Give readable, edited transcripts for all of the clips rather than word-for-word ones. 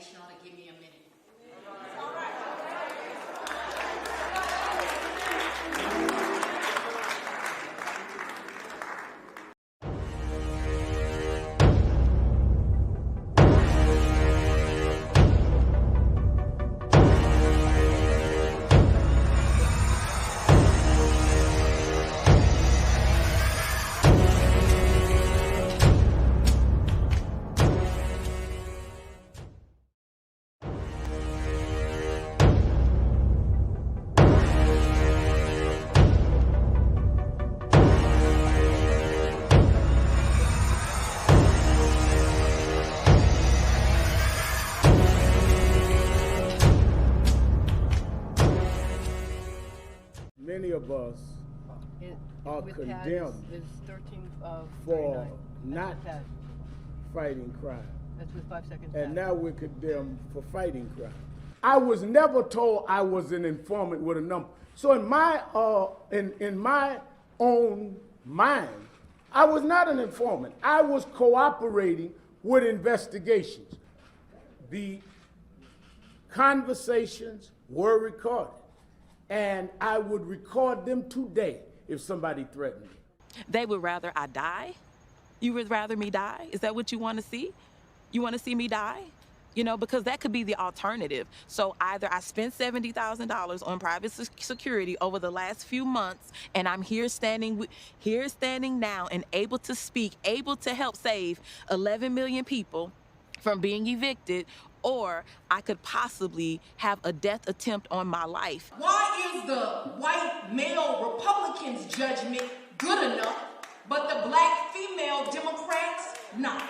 ask y'all to give me a minute. Many of us are condemned for not fighting crime. That's with 5 seconds. And now we're condemned for fighting crime. I was never told I was an informant with a number. So in my own mind, I was not an informant. I was cooperating with investigations. The conversations were recorded, and I would record them today if somebody threatened me. They would rather I die? You would rather me die? Is that what you want to see? You want to see me die? You know, because that could be the alternative. So either I spent $70,000 on private security over the last few months, and I'm here standing now and able to speak, able to help save 11 million people from being evicted, or I could possibly have a death attempt on my life. Why is the white male Republicans' judgment good enough, but the black female Democrats not?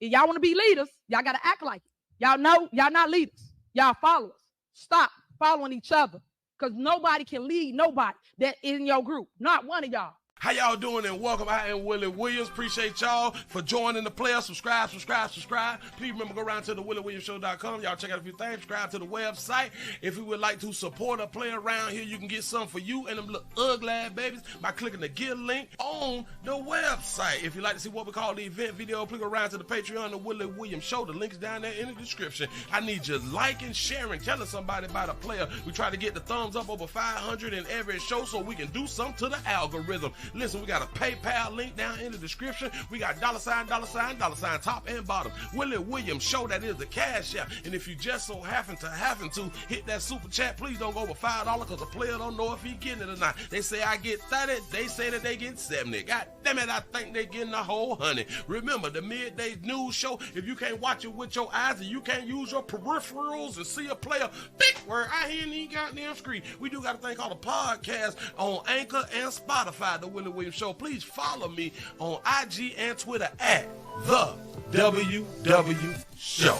If y'all want to be leaders, y'all got to act like it. Y'all know y'all not leaders. Y'all followers. Stop following each other, because nobody can lead nobody that is in your group. Not one of y'all. How y'all doing, and welcome. I am Willie Williams. Appreciate y'all for joining the player. Subscribe. Please remember, go around to the WillieWilliamsShow.com. Y'all check out a few things. Subscribe to the website. If you would like to support a player around here, you can get something for you and them little ugly babies by clicking the Get link on the website. If you'd like to see what we call the event video, please go around to the Patreon, the Willie Williams Show. The link is down there in the description. I need you liking, sharing, telling somebody about a player. We try to get the thumbs up over 500 in every show so we can do something to the algorithm. Listen, we got a PayPal link down in the description. We got $, top and bottom. Willie Williams Show, that is the cash app. And if you just so happen to hit that super chat, please don't go over $5 because the player don't know if he getting it or not. They say I get 30, they say that they get 70. God damn it, I think they getting a whole 100. Remember, the midday news show, if you can't watch it with your eyes and you can't use your peripherals and see a player, big word, I hear any goddamn screen. We do got a thing called a podcast on Anchor and Spotify, the Willie Williams Show. Please follow me on IG and Twitter at the WW Show.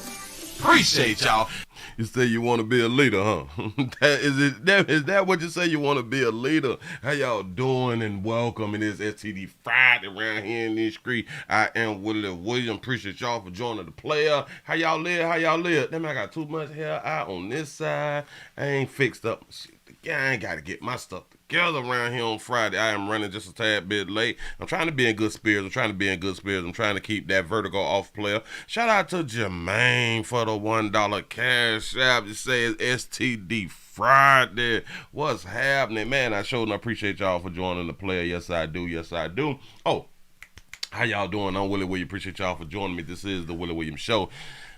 Appreciate y'all. You say you want to be a leader, huh? Is that what you say, you want to be a leader? How y'all doing, and welcome. It is STD Friday around here in this street. I am Willie Williams. Appreciate y'all for joining the player. How y'all live? Damn, I got too much hair out on this side. I ain't fixed up my shit. I ain't got to get my stuff together around here on Friday. I am running just a tad bit late. I'm trying to be in good spirits. I'm trying to keep that vertigo off, player. Shout out to Jermaine for the $1 cash app. It says STD Friday. What's happening, man? I sure appreciate y'all for joining the player. Yes, I do. Oh, how y'all doing? I'm Willie Williams. Appreciate y'all for joining me. This is the Willie Williams Show.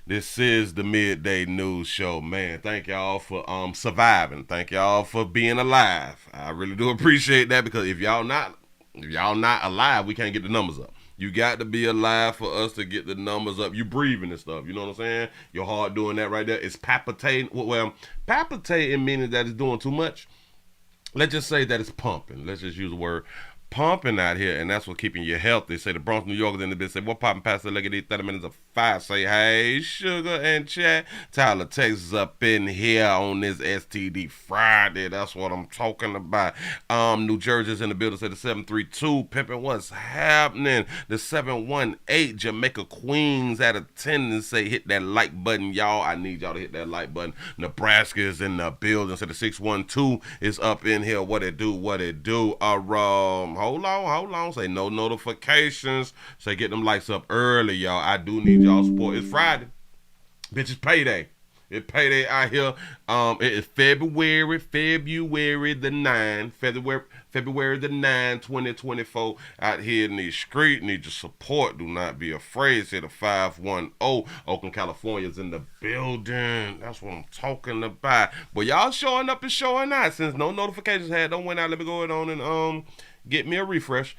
This is the midday news show, man. Thank y'all for surviving. Thank y'all for being alive. I really do appreciate that, because if y'all not alive, we can't get the numbers up. You got to be alive for us to get the numbers up. You breathing and stuff, you know what I'm saying? Your heart doing that right there. It's palpitating. Well, palpitating meaning that it's doing too much. Let's just say that it's pumping. Let's just use the word pumping out here, and that's what keeping you healthy. Say the Bronx, New Yorkers in the bit say, what popping past the leg of these 30 minutes of fire? Say, hey, sugar and chat. Tyler, Texas up in here on this STD Friday. That's what I'm talking about. New Jersey's in the building. Say the 732 pimping. What's happening? The 718 Jamaica Queens at attendance. Say, hit that like button, y'all. I need y'all to hit that like button. Nebraska is in the building. Say the 612 is up in here. What it do? Hold on. Say no notifications. Say get them lights up early, y'all. I do need y'all support. It's Friday. Bitch, it's payday. It payday out here. It is February the 9th, February the 9th, 2024. Out here in the street, need your support. Do not be afraid. Say the 510. Oakland, California is in the building. That's what I'm talking about. But y'all showing up and showing out. Since no notifications don't went out, let me go on and get me a refresh.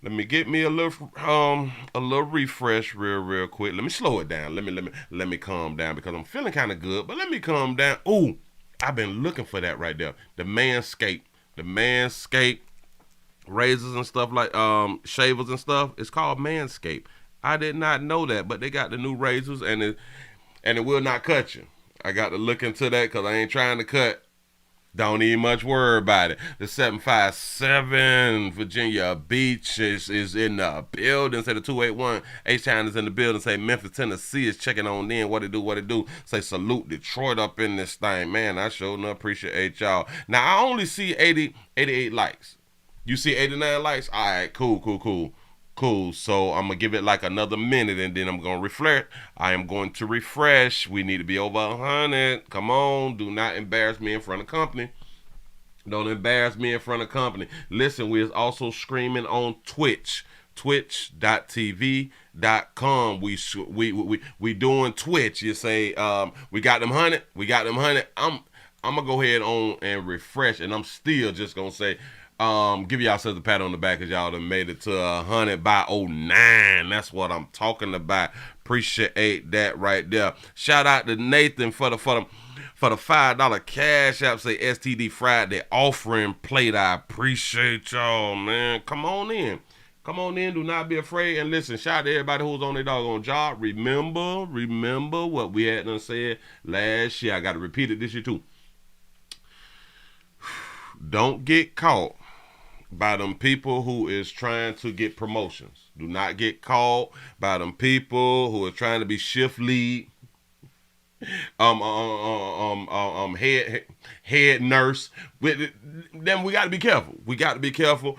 Let me get me a little refresh real quick. Let me slow it down. Let me calm down because I'm feeling kind of good. But let me calm down. Ooh, I've been looking for that right there. The Manscaped razors and stuff like shavers and stuff. It's called Manscaped. I did not know that, but they got the new razors and it will not cut you. I got to look into that because I ain't trying to cut. Don't even much worry about it. The 757 Virginia Beach is in the building. Say the 281 H-Town is in the building. Say Memphis, Tennessee is checking on in. What it do. Say salute Detroit up in this thing. Man, I sure enough appreciate y'all. Now, I only see 88 likes. You see 89 likes? All right, cool. So I'm going to give it like another minute and then I'm going to reflect. I am going to refresh. We need to be over 100. Come on. Do not embarrass me in front of company. Don't embarrass me in front of company. Listen, we're also streaming on Twitch. Twitch.tv.com. We doing Twitch. You say, we got them 100. I'm going to go ahead on and refresh and I'm still just going to say, give yourselves a pat on the back because y'all done made it to 100 by 09. That's what I'm talking about. Appreciate that right there. Shout out to Nathan for the $5 cash app. Say STD Friday offering plate. I appreciate y'all, man. Come on in. Do not be afraid. And listen, shout out to everybody who's on their doggone job. Remember what we had done said last year. I got to repeat it this year too. Don't get caught by them people who is trying to get promotions. Do not get caught by them people who are trying to be shift lead, head nurse. Then we got to be careful.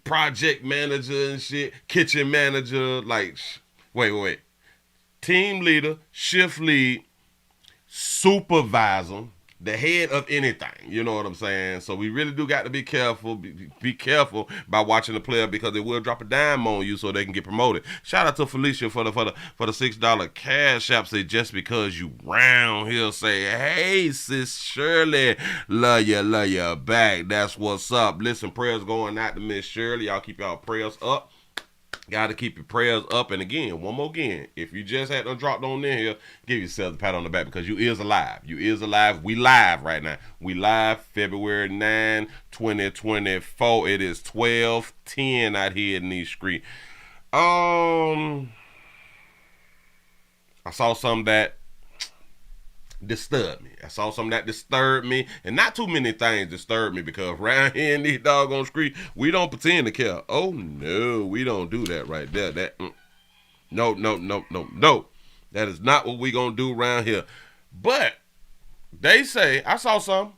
Project manager and shit, kitchen manager, like, wait. Team leader, shift lead, supervisor, the head of anything, you know what I'm saying? So we really do got to be careful. Be careful by watching the player because they will drop a dime on you so they can get promoted. Shout out to Felicia for the $6 cash app. Say just because you round here, say hey sis Shirley, love you back. That's what's up. Listen, prayers going out to Miss Shirley. Y'all keep y'all prayers up. Got to keep your prayers up. And again, one more again, if you just had to drop on in here, give yourself a pat on the back because you is alive. We live right now. We live February 9, 2024. It is 12:10 out here in these streets. I saw something that disturbed me. And not too many things disturb me because around here in these doggone streets, we don't pretend to care. Oh no, we don't do that right there. No. That is not what we gonna do around here. But they say, I saw something.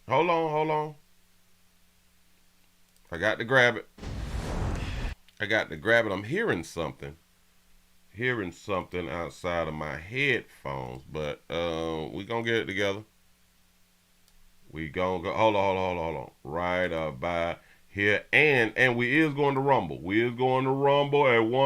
Hold on. I got to grab it. I'm hearing something outside of my headphones, but we gonna get it together. We gonna go. Hold on. Right about here, and we is going to rumble. At 1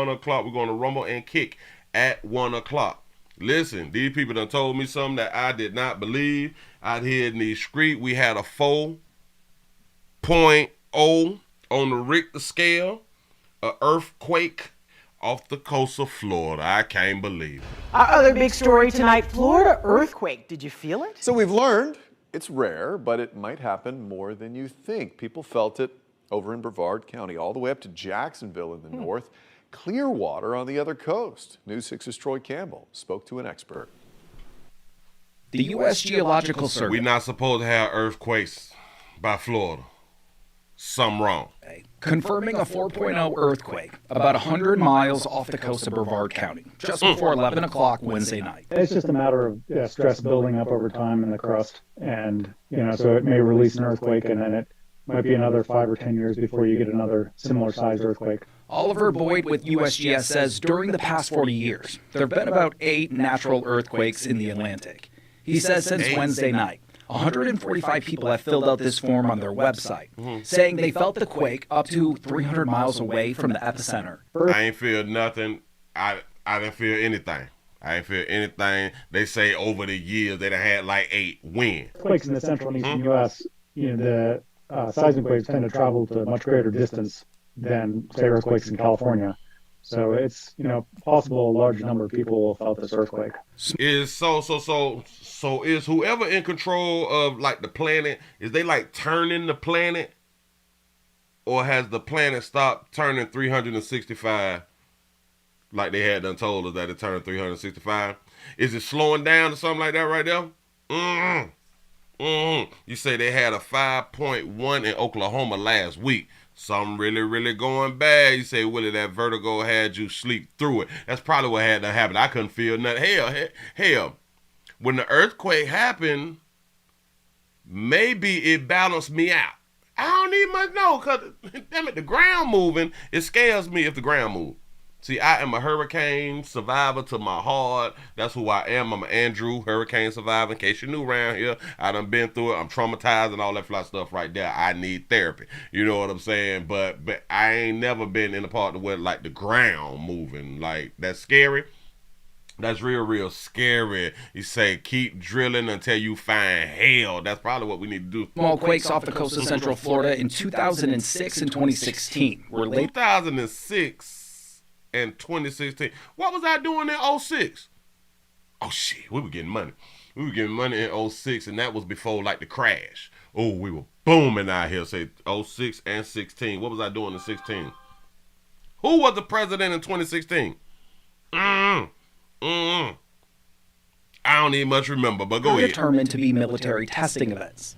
o'clock. We're going to rumble and kick at 1 o'clock. Listen, these people done told me something that I did not believe. Out here in the street, we had a 4.0 on the Richter scale, an earthquake off the coast of Florida. I can't believe it. Our other big story tonight, Florida earthquake. Did you feel it? So we've learned it's rare, but it might happen more than you think. People felt it over in Brevard County, all the way up to Jacksonville in the north, Clearwater on the other coast. News 6's Troy Campbell spoke to an expert. The U.S. Geological Survey. We're not supposed to have earthquakes by Florida. Something wrong. Confirming a 4.0 earthquake about 100 miles off the coast of Brevard County, just before 11 o'clock Wednesday night. It's just a matter of stress building up over time in the crust. And, so it may release an earthquake and then it might be another 5 or 10 years before you get another similar sized earthquake. Oliver Boyd with USGS says during the past 40 years, there have been about 8 natural earthquakes in the Atlantic. He says since Wednesday night, 145 people have filled out this form on their website, saying they felt the quake up to 300 miles away from the epicenter. I ain't feel nothing. I didn't feel anything. I ain't feel anything. They say over the years they done had like 8. When? Quakes in the central and eastern U.S., the seismic waves tend to travel to a much greater distance than, say, earthquakes in California. So it's, possible a large number of people felt this earthquake. Is is whoever in control of like the planet, is they like turning the planet, or has the planet stopped turning 365 like they had done told us that it turned 365? Is it slowing down or something like that right there? You say they had a 5.1 in Oklahoma last week. Something really, really going bad. You say, Willie, that vertigo had you sleep through it. That's probably what had to happen. I couldn't feel nothing. Hell, when the earthquake happened, maybe it balanced me out. I don't even much know, because, damn it, the ground moving, it scares me if the ground moves. See, I am a hurricane survivor to my heart. That's who I am. I'm an Andrew hurricane survivor. In case you're new around here, I done been through it. I'm traumatized and all that fly stuff right there. I need therapy. You know what I'm saying? But I ain't never been in a part where like the ground moving. Like, that's scary. That's real, real scary. You say keep drilling until you find hell. That's probably what we need to do. Small quakes off the coast of Central Florida in 2006 and 2016 were late. 2006. And 2016. What was I doing in 06? Oh shit, we were getting money. We were getting money in 06, and that was before like the crash. Oh, we were booming out here. Say 06 and 16. What was I doing in 16? Who was the president in 2016? I don't even much remember, but go ahead. Determined to be military testing events.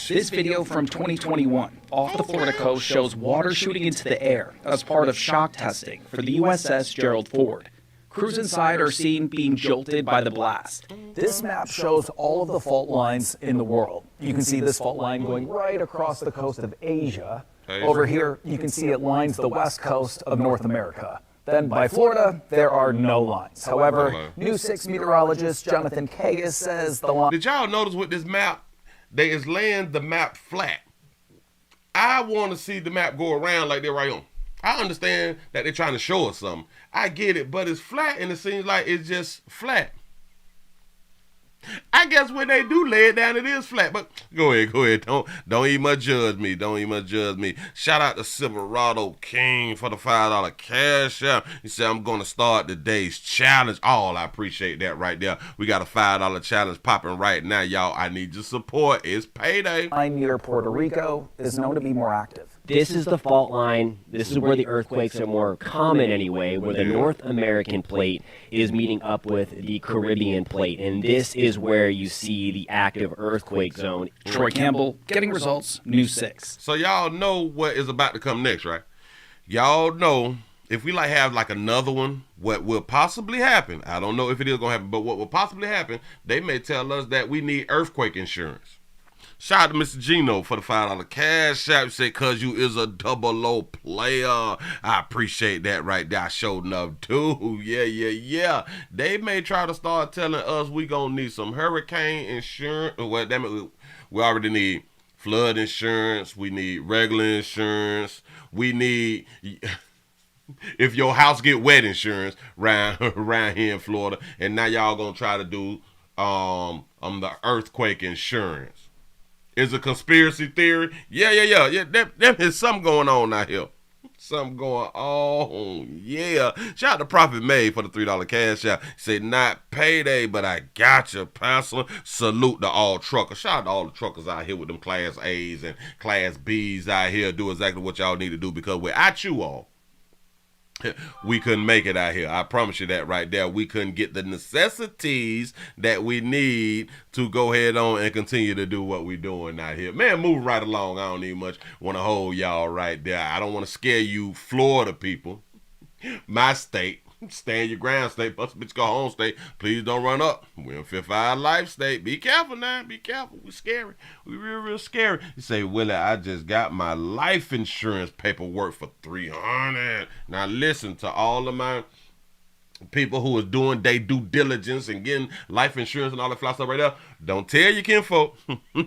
This video from 2021 off the Florida coast shows water shooting into the air as part of shock testing for the USS Gerald Ford. Crews inside are seen being jolted by the blast. This map shows all of the fault lines in the world. You can see this fault line going right across the coast of Asia. Over here, you can see it lines the west coast of North America. Then by Florida, there are no lines. However, News 6 meteorologist Jonathan Kagas says the line... Did y'all notice with this map? They is laying the map flat. I want to see the map go around like they're right on. I understand that they're trying to show us something. I get it, but it's flat and it seems like it's just flat. I guess when they do lay it down, it is flat. But go ahead. Don't even much judge me. Shout out to Silverado King for the $5 cash out. He said, I'm going to start today's challenge. Oh, I appreciate that right there. We got a $5 challenge popping right now, y'all. I need your support. It's payday. Line near Puerto Rico is known to be more active. This is the fault line. This is where the earthquakes are more common anyway, where the North American plate is meeting up with the Caribbean plate. And this is where you see the active earthquake zone. Troy Campbell getting results, News 6. So y'all know what is about to come next, right? Y'all know if we have another one, what will possibly happen, I don't know if it is going to happen, but what will possibly happen, they may tell us that we need earthquake insurance. Shout out to Mr. Gino for the $5 cash app. Say, cause you is a double O player. I appreciate that right there. I showed enough too. Yeah. They may try to start telling us we gonna need some hurricane insurance. Well, damn it, we already need flood insurance. We need regular insurance. We need if your house get wet insurance around here in Florida. And now y'all gonna try to do the earthquake insurance. Is a conspiracy theory? Yeah. There is something going on out here. Something going on. Yeah. Shout out to Prophet May for the $3 cash out. Say, not payday, but I got you, Pastor. Salute to all truckers. Shout out to all the truckers out here with them Class A's and Class B's out here. Do exactly what y'all need to do, because without you all, we couldn't make it out here. I promise you that right there. We couldn't get the necessities that we need to go ahead on and continue to do what we're doing out here. Man, move right along. I don't even much want to hold y'all right there. I don't want to scare you Florida people, my state. Stand your ground state. Bust a bitch, go home state. Please don't run up. We're in Fifth Eye Life state. Be careful now. Be careful. We scary. We real scary. You say, Willie, I just got my life insurance paperwork for $300. Now listen to all of my people who is doing their due diligence and getting life insurance and all that fly stuff right there. Don't tell your kinfolk.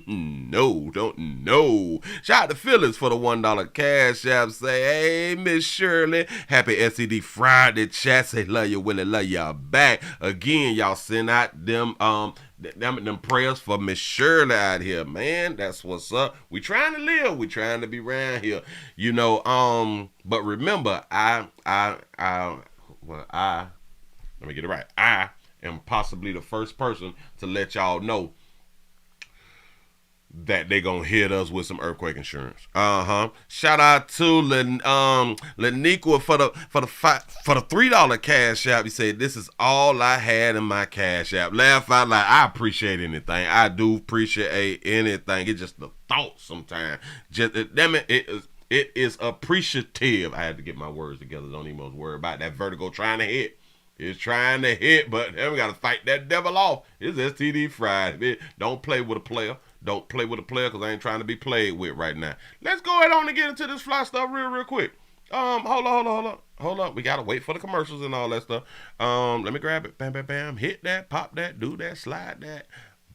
No, don't know. Shout out to Phyllis for the $1 cash app. Say, hey, Miss Shirley, happy SED Friday chat. Say, love you, Willie, love y'all back. Again, y'all send out them prayers for Miss Shirley out here, man. That's what's up. We trying to live. We trying to be around here. You know, but remember, let me get it right. I am possibly the first person to let y'all know that they gonna hit us with some earthquake insurance. Shout out to Laniqua for the $3 cash app. He said, this is all I had in my cash app. Laugh out loud. I appreciate anything. I do appreciate anything. It's just the thought sometimes. Just damn it, it is appreciative. I had to get my words together. Don't even worry about that vertigo trying to hit. It's trying to hit, but then we got to fight that devil off. It's STD Friday. Don't play with a player. Don't play with a player because I ain't trying to be played with right now. Let's go ahead on and get into this fly stuff real quick. Hold on. We got to wait for the commercials and all that stuff. Let me grab it. Bam, bam, bam. Hit that, pop that, do that, slide that.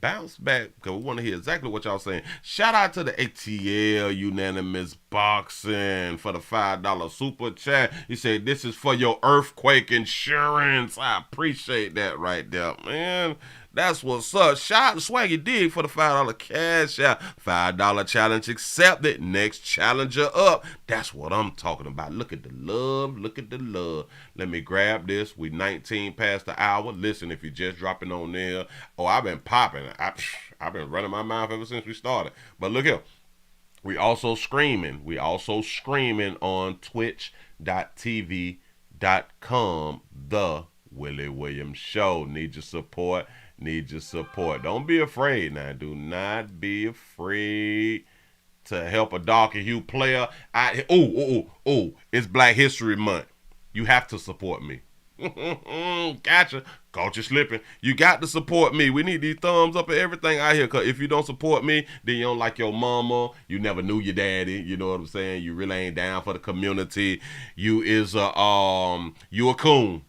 Bounce back, because we want to hear exactly what y'all saying. Shout out to the ATL Unanimous Boxing for the $5 super chat. He said, this is for your earthquake insurance. I appreciate that right there, man. That's what's up. Shout out to Swaggy Dig for the $5 cash out. $5 challenge accepted. Next challenger up. That's what I'm talking about. Look at the love. Look at the love. Let me grab this. We 19 past the hour. Listen, if you're just dropping on there. Oh, I've been popping. I've been running my mouth ever since we started. But look here. We also screaming. On twitch.tv.com. The Willie Williams Show. Need your support. Don't be afraid now. Do not be afraid to help a darker hue player. It's Black History Month. You have to support me. Gotcha. Caught you slipping. You got to support me. We need these thumbs up and everything out here. Cause if you don't support me, then you don't like your mama. You never knew your daddy. You know what I'm saying? You really ain't down for the community. You a coon.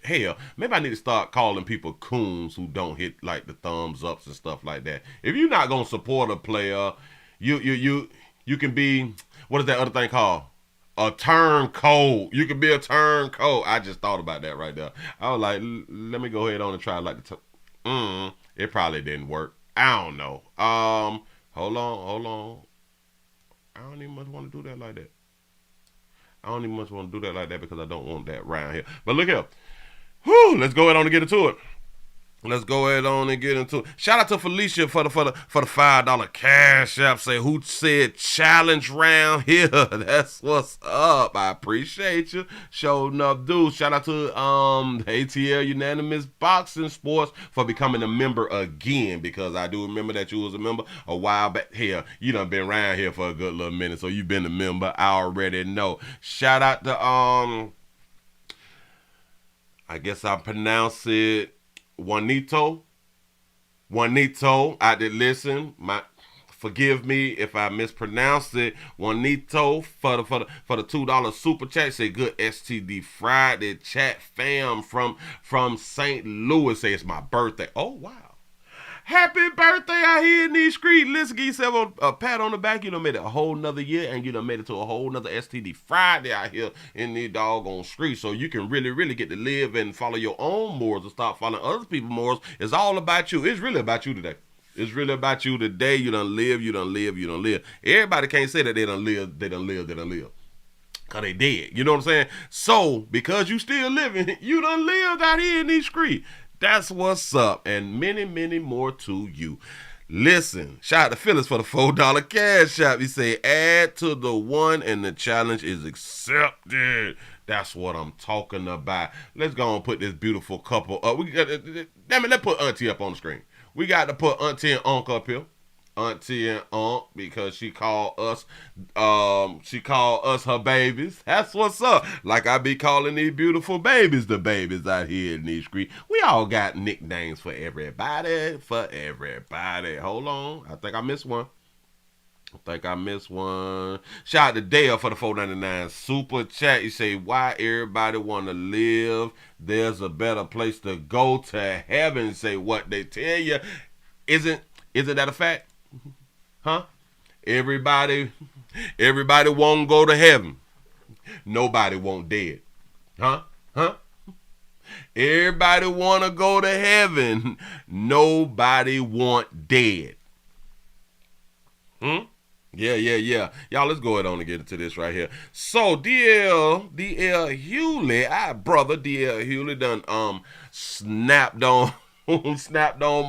Hell, maybe I need to start calling people coons who don't hit like the thumbs ups and stuff like that. If you're not gonna support a player, you can be, what is that other thing called? A turncoat. You can be a turncoat. I just thought about that right there. I was like, let me go ahead on and try like the it probably didn't work. I don't know. Hold on. I don't even much want to do that like that. Because I don't want that around here. But look here. Let's go ahead on and get into it. Shout out to Felicia for the $5 cash app. Say, who said challenge round here? That's what's up. I appreciate you. Show enough, dude. Shout out to ATL Unanimous Boxing Sports for becoming a member again, because I do remember that you was a member a while back. Here, you done been around here for a good little minute, so you've been a member. I already know. Shout out to I guess I pronounce it Juanito, I did listen. Forgive me if I mispronounced it. Juanito for the $2 super chat. Say good STD Friday chat fam from St. Louis. Say it's my birthday. Oh wow. Happy birthday out here in these streets. Listen, give yourself a pat on the back. You done made it a whole nother year, and you done made it to a whole nother STD Friday out here in these doggone streets. So you can really, really get to live and follow your own morals and stop following other people's morals. It's all about you. It's really about you today. You done live. Everybody can't say that they done live. Because they dead. You know what I'm saying? So, because you still living, you done lived out here in these streets. That's what's up, and many, many more to you. Listen, shout out to Phyllis for the $4 cash app. He say, add to the one, and the challenge is accepted. That's what I'm talking about. Let's go and put this beautiful couple up. Let's put Auntie up on the screen. We got to put Auntie and Uncle up here. auntie and aunt because she called us her babies. That's what's up. Like I be calling these beautiful babies the babies out here in these streets. We all got nicknames for everybody. Hold on. I think I missed one. Shout out to Dale for the $4.99 super chat. You say, why everybody want to live? There's a better place to go to heaven. Say what they tell you. Isn't that a fact? Huh? Everybody won't go to heaven. Nobody won't dead. Huh? Everybody want to go to heaven. Nobody want dead. Yeah. Y'all, let's go ahead on and get into this right here. So, DL Hughley, our brother DL Hughley done snapped on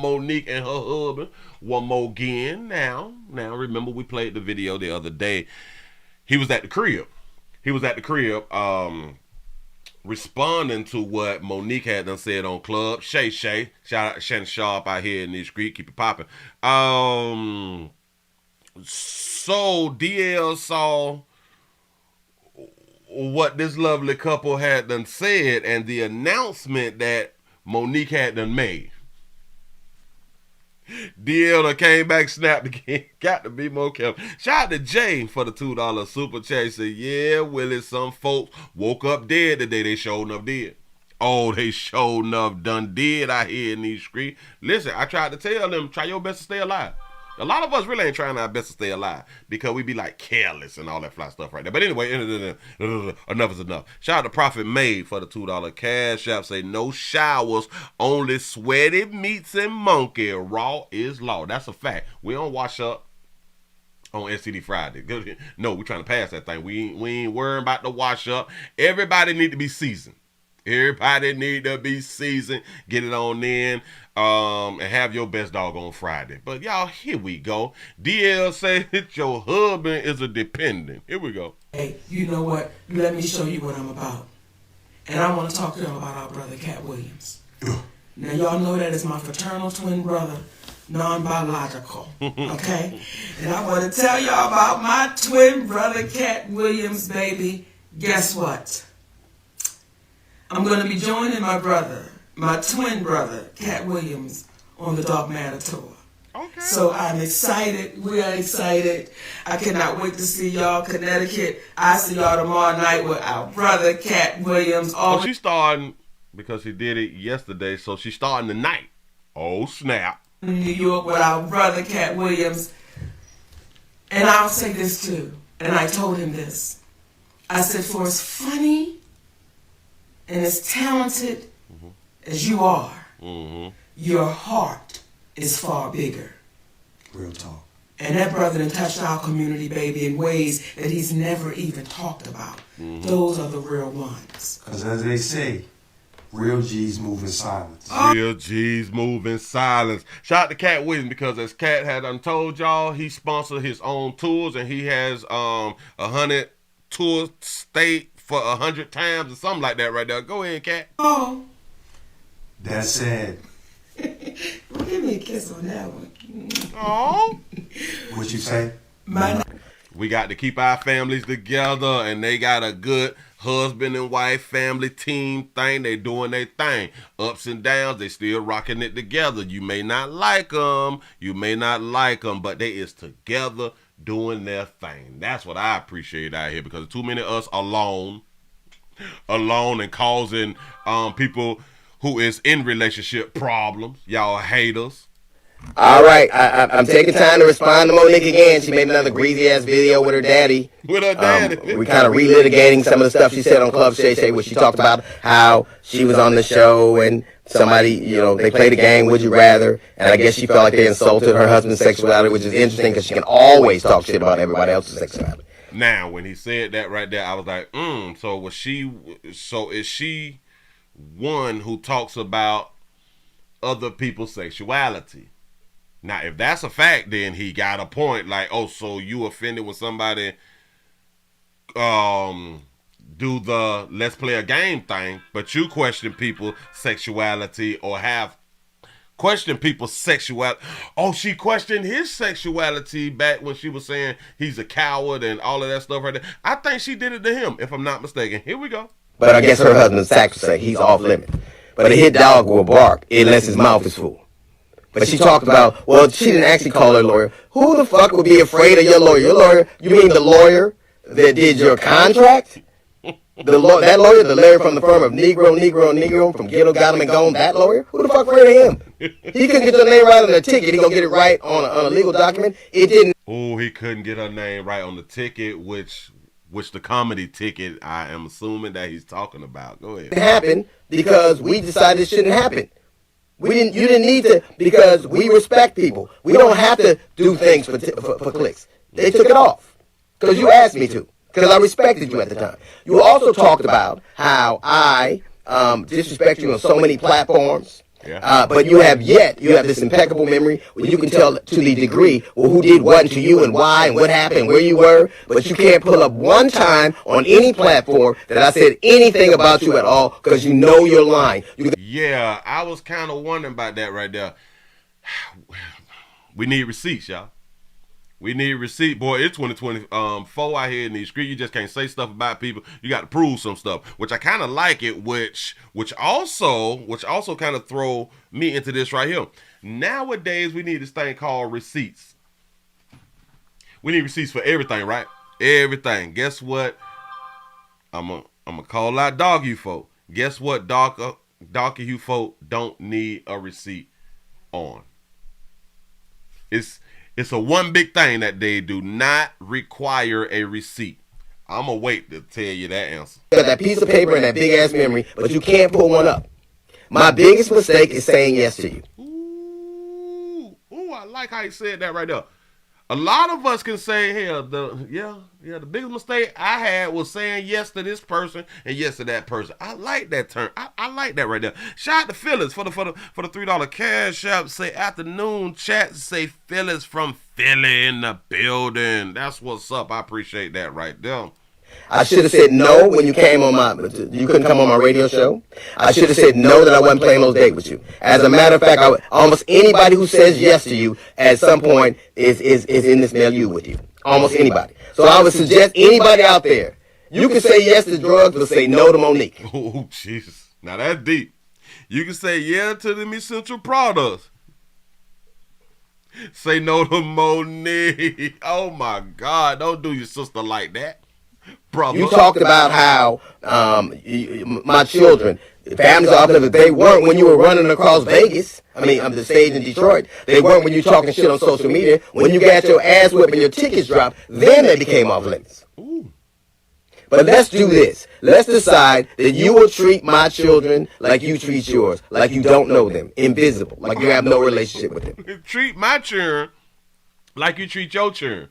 Monique and her husband one more again. Now, remember we played the video the other day. He was at the crib, responding to what Monique had done said on Club Shay. Shout out to Shannon Sharp out here in the street. Keep it popping. So DL saw what this lovely couple had done said and the announcement that Monique had done made. DL done came back, snapped again. Got to be more careful. Shout out to Jay for the $2 super chat. He said, yeah, Willie, some folks woke up dead today. They showed enough dead. Oh, they showed enough done dead out here in these streets. Listen, I tried to tell them, try your best to stay alive. A lot of us really ain't trying our best to stay alive because we be like careless and all that fly stuff right there. But anyway, enough is enough. Shout out to Prophet Made for the $2 cash app. Say no showers, only sweaty meats and monkey. Raw is law. That's a fact. We don't wash up on STD Friday. No, we trying to pass that thing. We ain't worrying about the wash up. Everybody need to be seasoned. Get it on in. And have your best dog on Friday. But y'all, here we go. DL said that your husband is a dependent. Here we go. Hey, you know what? Let me show you what I'm about. And I want to talk to y'all about our brother, Katt Williams. Now, y'all know that is my fraternal twin brother, non-biological, okay? And I want to tell y'all about my twin brother, Katt Williams, baby. Guess what? I'm going to be joining my twin brother, Katt Williams, on the Dark Matter Tour. Okay. So I'm excited. We are excited. I cannot wait to see y'all, Connecticut. I see y'all tomorrow night with our brother, Katt Williams. Oh, she's starting, because she did it yesterday, so she's starting tonight. Oh, snap. In New York with our brother, Katt Williams. And I'll say this too, and I told him this. I said, for as funny and as talented as you are, your heart is far bigger. Real talk. And that brother done touched our community, baby, in ways that he's never even talked about. Those are the real ones. Because as they say, real G's move in silence. Real G's move in silence. Shout out to Katt Williams, because as Katt had told y'all, he sponsored his own tours, and he has 100 tour state for 100 times or something like that right there. Go ahead, Katt. Oh. That said. Give me a kiss on that one. Oh. What you say? We got to keep our families together, and they got a good husband and wife family team thing. They doing their thing. Ups and downs, they still rocking it together. You may not like them, but they is together doing their thing. That's what I appreciate out here, because too many of us alone and causing people who is in relationship problems. Y'all haters. All right, I'm taking time to respond to Monique again. She made another greasy ass video with her daddy. We kind of relitigating some of the stuff she said on Club Shay Shay, where she talked about how she was on the show and somebody, they played a game, Would You Rather, and I guess she felt like they insulted her husband's sexuality, which is interesting because she can always talk shit about everybody else's sexuality. Now, when he said that right there, I was like, so is she one who talks about other people's sexuality? Now, if that's a fact, then he got a point. Like, oh, so you offended when somebody do the let's play a game thing, but you question people's sexuality or have question people's sexuality. Oh, she questioned his sexuality back when she was saying he's a coward and all of that stuff right there. I think she did it to him, if I'm not mistaken. Here we go. But I guess her husband's sacrosanct. He's off limits. But a hit dog will bark unless his mouth is full. But she talked about, well, she didn't actually call her lawyer. Who the fuck would be afraid of your lawyer? Your lawyer? You mean the lawyer that did your contract? That lawyer, the lawyer from the firm of Negro from Ghetto, Got Him and Gone, that lawyer? Who the fuck afraid of him? He couldn't get your name right on the ticket. He gonna get it right on a legal document. It didn't. Oh, he couldn't get her name right on the ticket, which the comedy ticket I am assuming that he's talking about. Go ahead. It happened because we decided it shouldn't happen. You didn't need to, because we respect people. We don't have to do things for clicks. They took it off because you asked me to. Because I respected you at the time. You also talked about how I disrespect you on so many platforms. Yeah. But you have this impeccable memory where you can tell to the degree, well, who did what to you and why and what happened and where you were. But you can't pull up one time on any platform that I said anything about you at all because you know you're lying. Yeah, I was kind of wondering about that right there. We need receipts, y'all. We need receipt, boy. It's 2024 out here in these streets. You just can't say stuff about people. You got to prove some stuff, which I kind of like it. Which also kind of throw me into this right here. Nowadays, we need this thing called receipts. We need receipts for everything, right? Everything. Guess what? I'm gonna call out dog you folk. Guess what? Dog you folk don't need a receipt on. It's a one big thing that they do not require a receipt. I'm going to wait to tell you that answer. You got that piece of paper and that big ass memory, but you can't pull one up. My biggest mistake is saying yes to you. Ooh, I like how you said that right there. A lot of us can say, hell, the biggest mistake I had was saying yes to this person and yes to that person. I like that term. I like that right there. Shout out to Phyllis for the $3 cash app. Say afternoon chat. Say Phyllis from Philly in the building. That's what's up. I appreciate that right there. I should have said no when you came on you couldn't come on my radio show. I should have said no that I wasn't playing those dates with you. As a matter of fact, almost anybody who says yes to you at some point is in this milieu with you. Almost anybody. So I would suggest anybody out there, you can say yes to drugs, but say no to Monique. Oh, Jesus. Now that's deep. You can say yeah to the essential products. Say no to Monique. Oh my God. Don't do your sister like that. Brother. You talked about how my children, families off limits, they weren't when you were running across Vegas. The stage in Detroit. They weren't when you were talking shit on social media. When you got your ass whipped and your tickets dropped, then they became off limits. Ooh. But let's do this. Let's decide that you will treat my children like you treat yours, like you don't know them, invisible, like you have no relationship with them. Treat my children like you treat your children.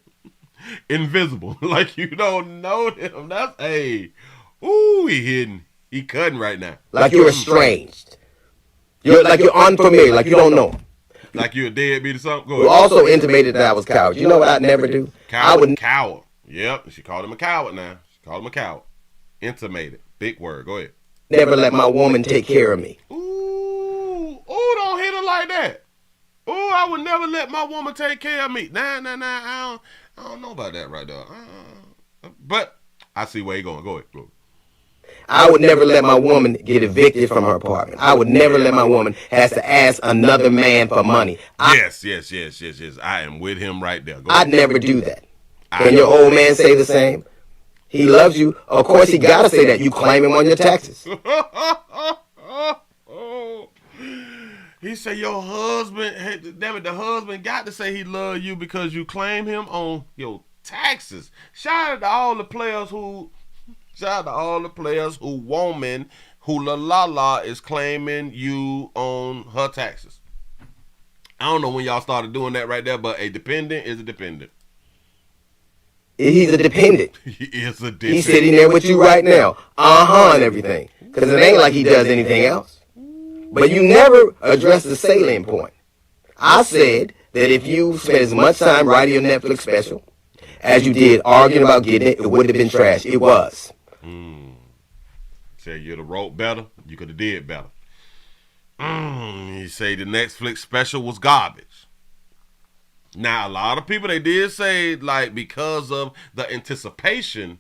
Invisible, like you don't know them. That's he hidden. He cutting right now. Like you're estranged. You're unfamiliar, like you don't know him. Like you're a deadbeat or something. You also intimated that I was coward. You know what I'd never do? Coward. Yep, she called him a coward now. She called him a coward. Intimated. Big word. Go ahead. Never let my woman take care of me. Ooh, don't hit her like that. Ooh, I would never let my woman take care of me. Nah, I don't know about that right there. But I see where you're going. Go ahead. I would never let my woman get evicted from her apartment. I would never let my woman has to ask another man for money. Yes. I am with him right there. I'd never do that. Can your old man say the same? He loves you. Of course, he got to say that. You claim him on your taxes. He said your husband, damn it, the husband got to say he love you because you claim him on your taxes. Shout out to all the players who woman who la is claiming you on her taxes. I don't know when y'all started doing that right there, but a dependent is a dependent. He's a dependent. He is a dependent. He's sitting there with you right now. And everything. Because it ain't like he does anything else. But you never addressed the salient point. I said that if you spent as much time writing your Netflix special as you did arguing about getting it, it would have been trash. It was. Said you'd have wrote better, you could have did better. He say the Netflix special was garbage. Now, a lot of people, they did say, like, because of the anticipation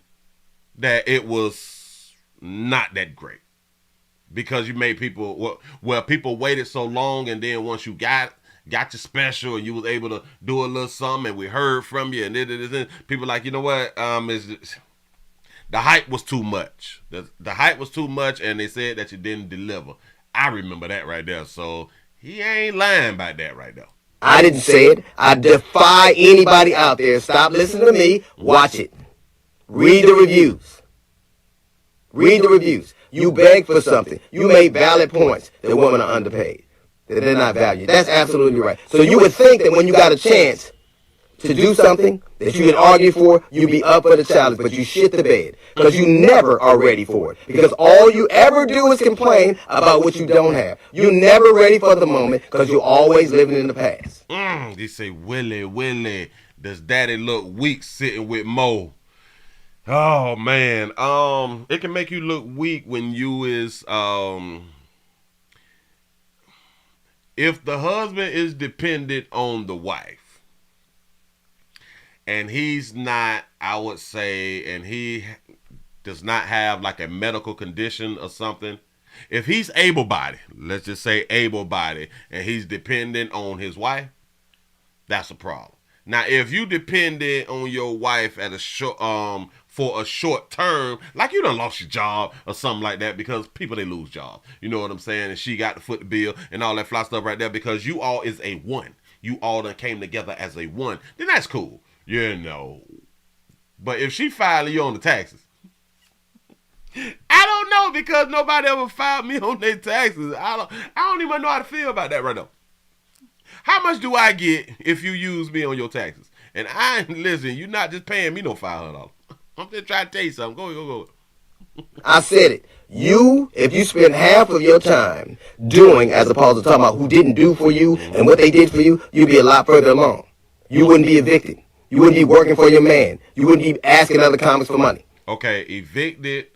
that it was not that great. Because you made people, well, people waited so long, and then once you got your special and you was able to do a little something and we heard from you, and then people like, you know what, the hype was too much. The hype was too much, and they said that you didn't deliver. I remember that right there. So he ain't lying about that right there. I didn't say it. I defy anybody out there. Stop listening to me. Watch it. Read the reviews. Read the reviews. You beg for something. You make valid points that women are underpaid, that they're not valued. That's absolutely right. So you would think that when you got a chance to do something that you can argue for, you'd be up for the challenge, but you shit the bed because you never are ready for it. Because all you ever do is complain about what you don't have. You're never ready for the moment because you're always living in the past. They say, Willie, does daddy look weak sitting with Mo? Oh man, it can make you look weak when you is if the husband is dependent on the wife and he's not, I would say, and he does not have like a medical condition or something. If he's able-bodied, let's just say able-bodied, and he's dependent on his wife, that's a problem. Now, if you depended on your wife at a short, for a short term, like you done lost your job or something like that, because people, they lose jobs. You know what I'm saying? And she got to foot the bill and all that fly stuff right there because you all is a one. You all done came together as a one. Then that's cool. You know. But if she filed you on the taxes, I don't know, because nobody ever filed me on their taxes. I don't even know how to feel about that right now. How much do I get if you use me on your taxes? And listen, you're not just paying me no $500. I'm just trying to tell you something. Go. I said it. If you spend half of your time doing, as opposed to talking about who didn't do for you and what they did for you, you'd be a lot further along. You wouldn't be evicted. You wouldn't be working for your man. You wouldn't be asking other comics for money. Okay, evicted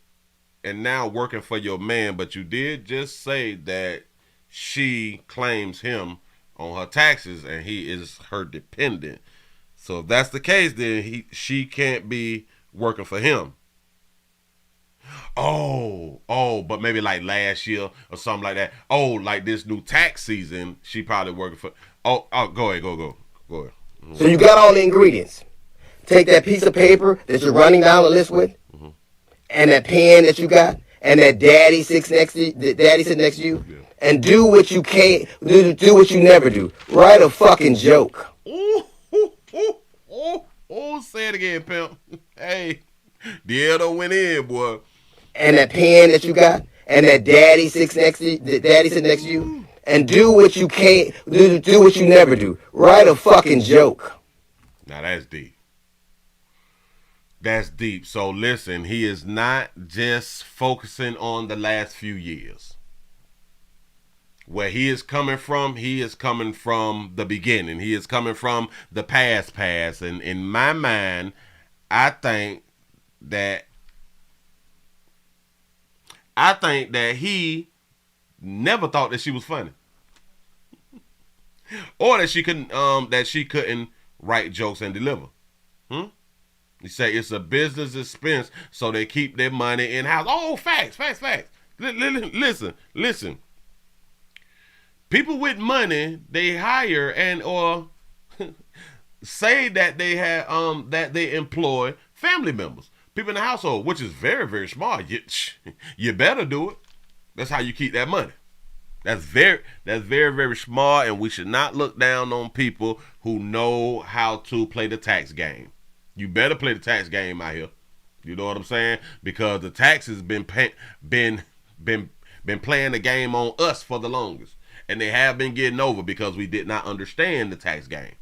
and now working for your man, but you did just say that she claims him on her taxes and he is her dependent. So if that's the case, then she can't be working for him. Oh, but maybe like last year or something like that. Oh, like this new tax season, she probably working for. Oh, go ahead, go ahead. So you got all the ingredients. Take that piece of paper that you're running down the list with, and that pen that you got, and that daddy sitting next to you, and do what you can't do what you never do. Write a fucking joke. Say it again, pimp. Hey, the elder went in, boy. And that pen that you got, and that daddy sitting next to you, and do what you can't do what you never do. Write a fucking joke. Now that's deep. That's deep. So listen, he is not just focusing on the last few years. Where he is coming from the beginning. He is coming from the past. And in my mind, I think that he never thought that she was funny. Or that she couldn't write jokes and deliver. You say it's a business expense, so they keep their money in house. Oh, facts. Listen. People with money, they hire or say that they have that they employ family members, people in the household, which is very, very smart. You better do it. That's how you keep that money. That's very, very smart, and we should not look down on people who know how to play the tax game. You better play the tax game out here. You know what I'm saying? Because the taxes been playing the game on us for the longest. And they have been getting over because we did not understand the tax game.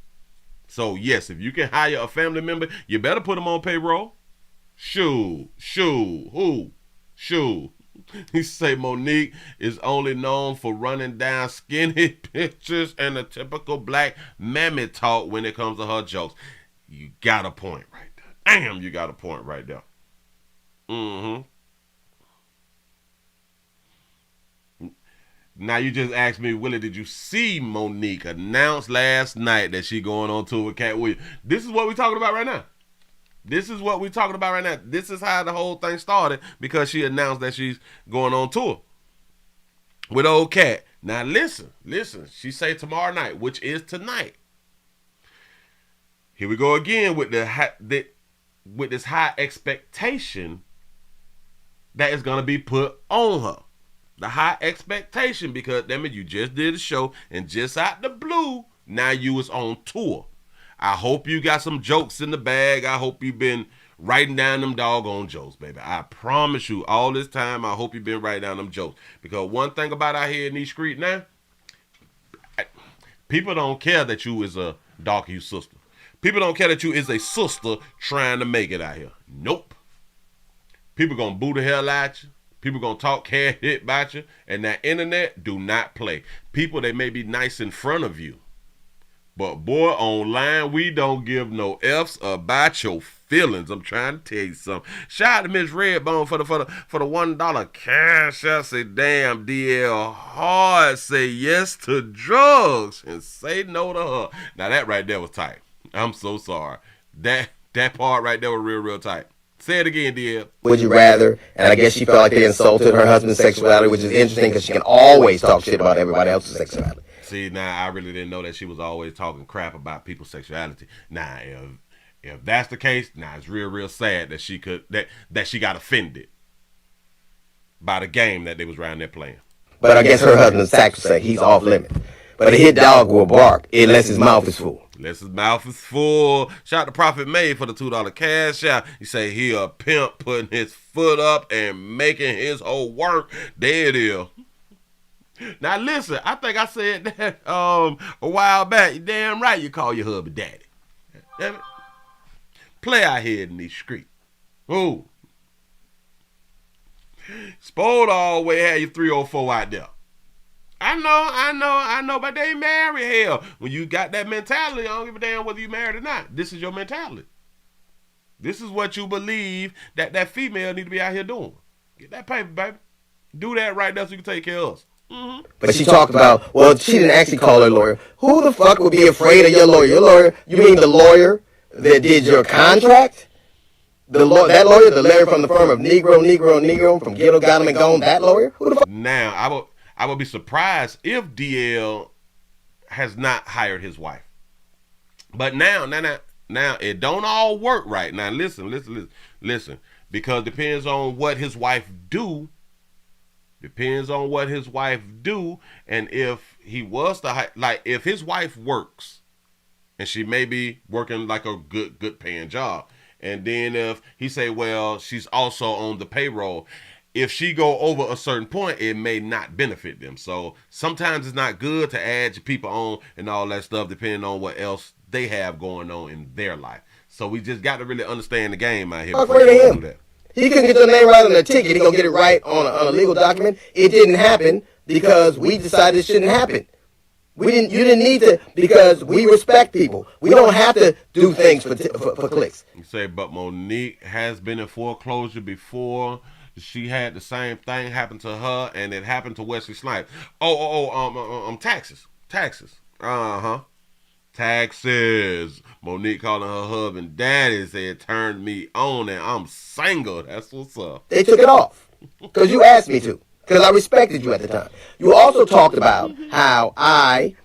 So yes, if you can hire a family member, you better put them on payroll. Shoo. He say Monique is only known for running down skinny pictures and a typical black mammy talk when it comes to her jokes. You got a point right there. Damn, you got a point right there. Now you just asked me, Willie, did you see Monique announce last night that she going on tour with Katt Williams? This is what we're talking about right now. This is what we're talking about right now. This is how the whole thing started because she announced that she's going on tour with old Katt. Now listen. She say tomorrow night, which is tonight. Here we go again with with this high expectation that is gonna be put on her. The high expectation because damn it, you just did a show and just out the blue, now you was on tour. I hope you got some jokes in the bag. I hope you've been writing down them doggone jokes, baby. I promise you, all this time, I hope you've been writing down them jokes. Because one thing about out here in these streets now, people don't care that you is a dark-hue sister. People don't care that you is a sister trying to make it out here. Nope. People gonna boo the hell out you. People gonna talk cash hit about you. And that internet do not play. People, they may be nice in front of you. But boy, online, we don't give no F's about your feelings. I'm trying to tell you something. Shout out to Miss Redbone for the $1 cash. I say, damn, DL hard. Say yes to drugs and say no to her. Now that right there was tight. I'm so sorry. That part right there was real tight. Say it again, DL. Would you rather? And I guess she felt like they insulted her husband's sexuality, which is interesting because she can always talk shit about everybody else's sexuality. See, now I really didn't know that she was always talking crap about people's sexuality. Now, if that's the case, now it's real sad that she got offended by the game that they was around there playing. But I guess her husband's sacrosanct. He's off limits. But a hit dog will bark unless his mouth is full. Unless his mouth is full. Shout out to Prophet May for the $2 cash out. He say he a pimp putting his foot up and making his whole work. There it is. Now listen, I think I said that a while back. You damn right you call your hubby daddy. Damn it. Play out here in these streets. Ooh. Supposed to always have your 304 out there. I know, but they married. Hell, when you got that mentality, I don't give a damn whether you married or not. This is your mentality. This is what you believe that female need to be out here doing. Get that paper, baby. Do that right there so you can take care of us. Mm-hmm. But she talked about, well, she didn't actually call her lawyer. Who the fuck would be afraid of your lawyer? Your lawyer? You mean the lawyer that did your contract? That lawyer, the lawyer from the firm of Negro, from Ghetto, Got 'em and Gone, that lawyer? Who the fuck? Now, I would be surprised if DL has not hired his wife. But now, it don't all work right. Now, listen. Because depends on what his wife do. And if he was to, like, if his wife works, and she may be working like a good paying job, and then if he say, well, she's also on the payroll, if she go over a certain point, it may not benefit them. So sometimes it's not good to add your people on and all that stuff, depending on what else they have going on in their life. So we just got to really understand the game out here. Afraid of him. He couldn't get your name right on the ticket. He gonna get it right on a legal document. It didn't happen because we decided it shouldn't happen. You didn't need to, because we respect people. We don't have to do things for clicks. You say, but Monique has been in foreclosure before. She had the same thing happen to her, and it happened to Wesley Snipes. Taxes. Taxes. Monique calling her husband daddy, said, turned me on and I'm single. That's what's up. They took it off because you asked me to, because I respected you at the time. You also talked about how I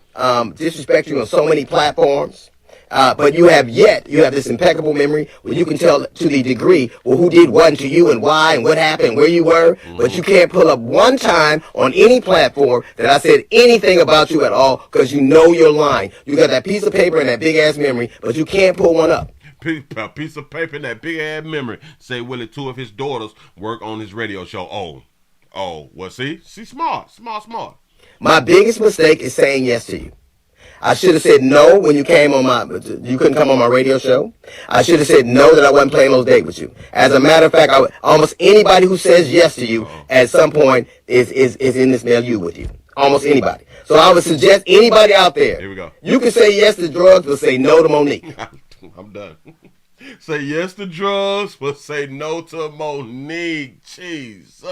disrespect you on so many platforms. But you have this impeccable memory where you can tell to the degree, well, who did what to you and why and what happened and where you were. But you can't pull up one time on any platform that I said anything about you at all, because you know you're lying. You got that piece of paper and that big ass memory, but you can't pull one up. A piece of paper and that big ass memory. Say, Willie, 2 of his daughters work on his radio show. Oh, well, see? She's smart. My biggest mistake is saying yes to you. I should have said no when you couldn't come on my radio show. I should have said no that I wasn't playing those dates with you. As a matter of fact, almost anybody who says yes to you at some point is in this milieu with you. Almost anybody. So I would suggest anybody out there. Here we go. You can say yes to drugs, but say no to Monique. I'm done. Say yes to drugs, but say no to Monique. Jeez.